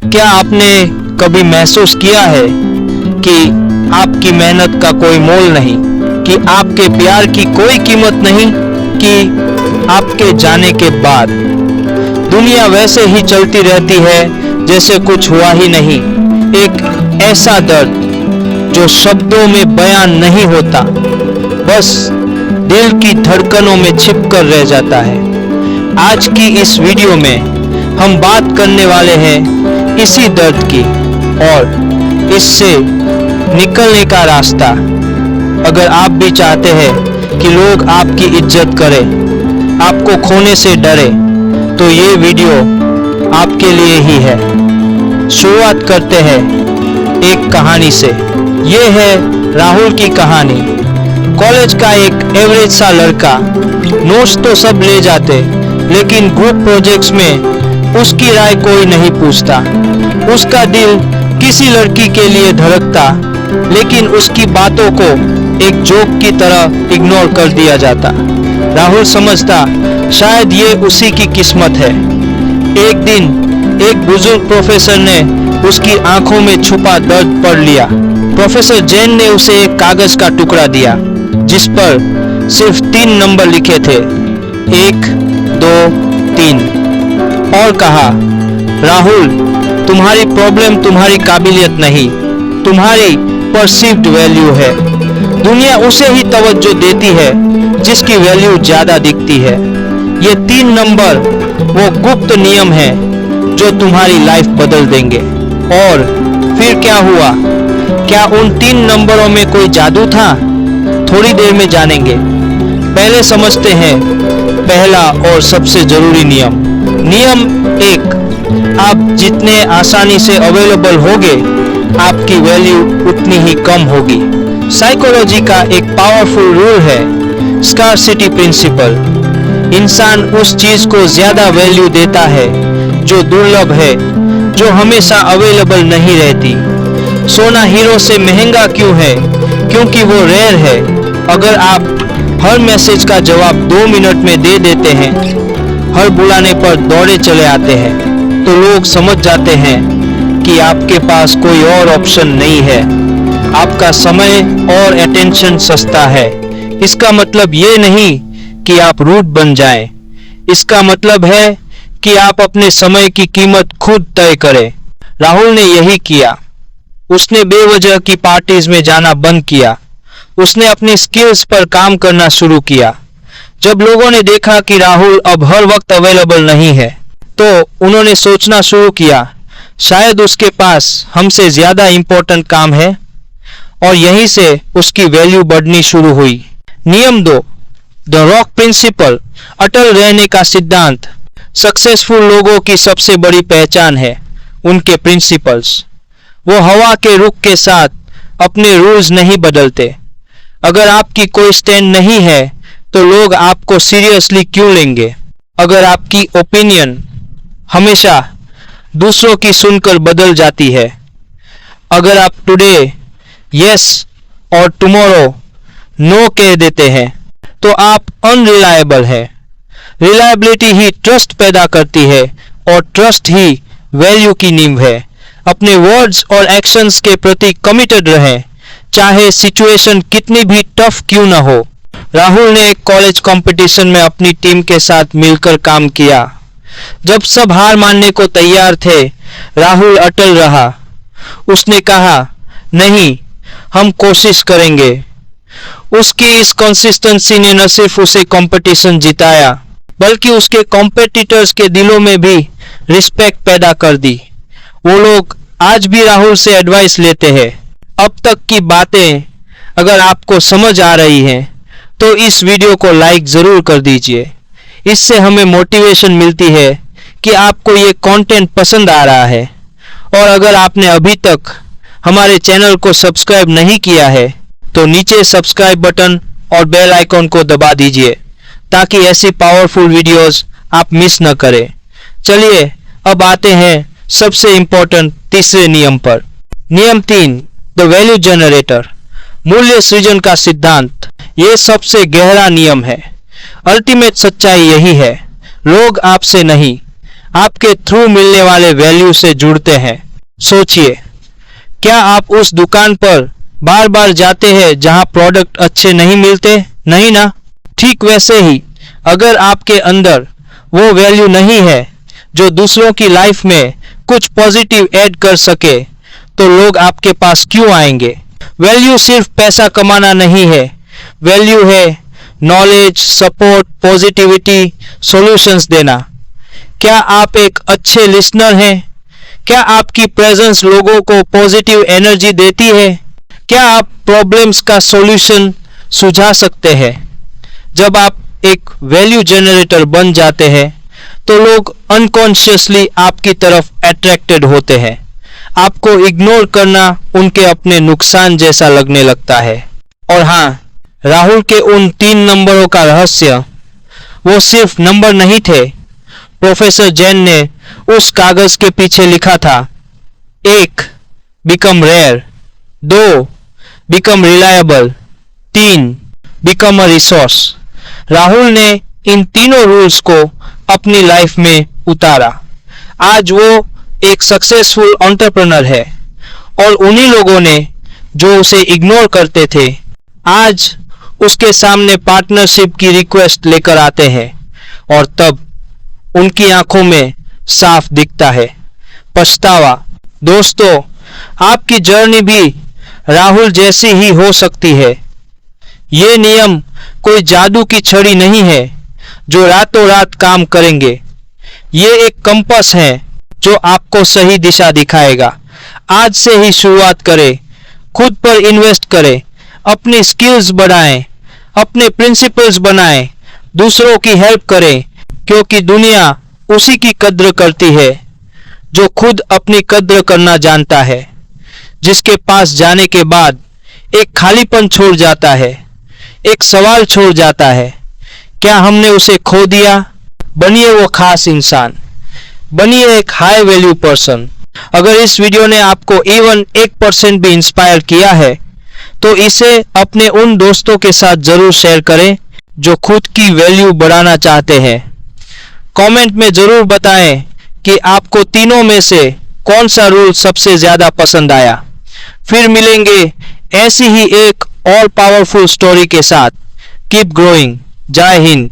क्या आपने कभी महसूस किया है कि आपकी मेहनत का कोई मोल नहीं, कि आपके प्यार की कोई कीमत नहीं, कि आपके जाने के बाद दुनिया वैसे ही चलती रहती है जैसे कुछ हुआ ही नहीं। एक ऐसा दर्द जो शब्दों में बयान नहीं होता, बस दिल की धड़कनों में छिपकर रह जाता है। आज की इस वीडियो में हम बात करने वाले हैं इसी दर्द की और इससे निकलने का रास्ता। अगर आप भी चाहते हैं कि लोग आपकी इज्जत करें, आपको खोने से डरे, तो ये वीडियो आपके लिए ही है। शुरुआत करते हैं एक कहानी से। ये है राहुल की कहानी। कॉलेज का एक एवरेज सा लड़का। नोट्स तो सब ले जाते, लेकिन ग्रुप प्रोजेक्ट्स में उसकी राय कोई नहीं पूछता। उसका दिल किसी लड़की के लिए धड़कता, लेकिन उसकी बातों को एक जोक की तरह इग्नोर कर दिया जाता। राहुल समझता शायद ये उसी की किस्मत है। एक दिन एक बुजुर्ग प्रोफेसर ने उसकी आंखों में छुपा दर्द पढ़ लिया। प्रोफेसर जैन ने उसे एक कागज का टुकड़ा दिया जिस पर सिर्फ 3 नंबर लिखे थे, 1, 2, 3, और कहा, राहुल, तुम्हारी प्रॉब्लम तुम्हारी काबिलियत नहीं, तुम्हारी परसीव्ड वैल्यू है। दुनिया उसे ही तवज्जो देती है जिसकी वैल्यू ज्यादा दिखती है। ये 3 नंबर वो गुप्त नियम है जो तुम्हारी लाइफ बदल देंगे। और फिर क्या हुआ? क्या उन 3 नंबरों में कोई जादू था? थोड़ी देर में जानेंगे। पहले समझते हैं पहला और सबसे जरूरी नियम। नियम 1, आप जितने आसानी से अवेलेबल होगे, आपकी वैल्यू उतनी ही कम होगी। साइकोलॉजी का एक पावरफुल रूल है, स्कार्सिटी प्रिंसिपल। इंसान उस चीज को ज्यादा वैल्यू देता है जो दुर्लभ है, जो हमेशा अवेलेबल नहीं रहती। सोना हीरो से महंगा क्यों है? क्योंकि वो रेयर है। अगर आप हर मैसेज का जवाब 2 मिनट में दे देते हैं, हर बुलाने पर दौड़े चले आते हैं, तो लोग समझ जाते हैं कि आपके पास कोई और ऑप्शन नहीं है। आपका समय और अटेंशन सस्ता है। इसका मतलब ये नहीं कि आप रूड बन जाएं। इसका मतलब है कि आप अपने समय की कीमत खुद तय करें। राहुल ने यही किया। उसने बेवजह की पार्टीज में जाना बंद किया। उसने अपनी स्किल्स पर काम करना शुरू किया। जब लोगों ने देखा कि राहुल अब हर वक्त अवेलेबल नहीं है, तो उन्होंने सोचना शुरू किया, शायद उसके पास हमसे ज्यादा इंपॉर्टेंट काम है। और यहीं से उसकी वैल्यू बढ़नी शुरू हुई। नियम 2, द रॉक प्रिंसिपल, अटल रहने का सिद्धांत। सक्सेसफुल लोगों की सबसे बड़ी पहचान है उनके प्रिंसिपल्स। वो हवा के रुख के साथ अपने रूल्स नहीं बदलते। अगर आपकी कोई स्टैंड नहीं है तो लोग आपको सीरियसली क्यों लेंगे? अगर आपकी ओपिनियन हमेशा दूसरों की सुनकर बदल जाती है, अगर आप टुडे यस और टुमारो नो कह देते हैं, तो आप अनरिलायबल है। रिलायबिलिटी ही ट्रस्ट पैदा करती है और ट्रस्ट ही वैल्यू की नींव है। अपने वर्ड्स और एक्शंस के प्रति कमिटेड रहें, चाहे सिचुएशन कितनी भी टफ क्यों ना हो। राहुल ने एक कॉलेज कंपटीशन में अपनी टीम के साथ मिलकर काम किया। जब सब हार मानने को तैयार थे, राहुल अटल रहा। उसने कहा, नहीं, हम कोशिश करेंगे। उसकी इस कंसिस्टेंसी ने न सिर्फ उसे कंपटीशन जिताया, बल्कि उसके कॉम्पिटिटर्स के दिलों में भी रिस्पेक्ट पैदा कर दी। वो लोग आज भी राहुल से एडवाइस लेते हैं। अब तक की बातें अगर आपको समझ आ रही हैं, तो इस वीडियो को लाइक जरूर कर दीजिए। इससे हमें मोटिवेशन मिलती है कि आपको ये कंटेंट पसंद आ रहा है। और अगर आपने अभी तक हमारे चैनल को सब्सक्राइब नहीं किया है, तो नीचे सब्सक्राइब बटन और बेल आइकॉन को दबा दीजिए, ताकि ऐसी पावरफुल वीडियोस आप मिस न करें। चलिए अब आते हैं सबसे इंपॉर्टेंट तीसरे नियम पर। नियम 3, द वैल्यू जनरेटर, मूल्य सृजन का सिद्धांत। ये सबसे गहरा नियम है। अल्टीमेट सच्चाई यही है, लोग आपसे नहीं, आपके थ्रू मिलने वाले वैल्यू से जुड़ते हैं। सोचिए, क्या आप उस दुकान पर बार बार जाते हैं जहां प्रोडक्ट अच्छे नहीं मिलते? नहीं ना। ठीक वैसे ही अगर आपके अंदर वो वैल्यू नहीं है जो दूसरों की लाइफ में कुछ पॉजिटिव ऐड कर सके, तो लोग आपके पास क्यों आएंगे? वैल्यू सिर्फ पैसा कमाना नहीं है, वैल्यू है नॉलेज, सपोर्ट, पॉजिटिविटी, सॉल्यूशंस देना। क्या आप एक अच्छे लिसनर हैं? क्या आपकी प्रेजेंस लोगों को पॉजिटिव एनर्जी देती है? क्या आप प्रॉब्लम्स का सॉल्यूशन सुझा सकते हैं? जब आप एक वैल्यू जनरेटर बन जाते हैं तो लोग अनकॉन्शियसली आपकी तरफ अट्रैक्टेड होते हैं। आपको इग्नोर करना उनके अपने नुकसान जैसा लगने लगता है। और हाँ, राहुल के उन 3 नंबरों का रहस्य, वो सिर्फ नंबर नहीं थे। प्रोफेसर जैन ने उस कागज के पीछे लिखा था, 1 become rare, 2 become reliable, 3 become a resource. Rahul ने इन तीनों रूल्स को अपनी लाइफ में उतारा। आज वो एक सक्सेसफुल एंटरप्रेन्योर है और उन्हीं लोगों ने जो उसे इग्नोर करते थे आज उसके सामने पार्टनरशिप की रिक्वेस्ट लेकर आते हैं और तब उनकी आंखों में साफ दिखता है पछतावा। दोस्तों, आपकी जर्नी भी राहुल जैसी ही हो सकती है। ये नियम कोई जादू की छड़ी नहीं है जो रातों रात काम करेंगे। ये एक कंपास है जो आपको सही दिशा दिखाएगा। आज से ही शुरुआत करें, खुद पर इन्वेस्ट करें, अपनी स्किल्स बढ़ाएं, अपने प्रिंसिपल्स बनाएं, दूसरों की हेल्प करें, क्योंकि दुनिया उसी की कद्र करती है जो खुद अपनी कद्र करना जानता है, जिसके पास जाने के बाद एक खालीपन छोड़ जाता है, एक सवाल छोड़ जाता है, क्या हमने उसे खो दिया? बनिए वो खास इंसान, बनिए एक हाई वैल्यू पर्सन। अगर इस वीडियो ने आपको इवन 1% भी इंस्पायर किया है तो इसे अपने उन दोस्तों के साथ जरूर शेयर करें जो खुद की वैल्यू बढ़ाना चाहते हैं। कमेंट में जरूर बताएं कि आपको तीनों में से कौन सा रूल सबसे ज्यादा पसंद आया। फिर मिलेंगे ऐसी ही एक और पावरफुल स्टोरी के साथ। Keep growing. जय हिंद।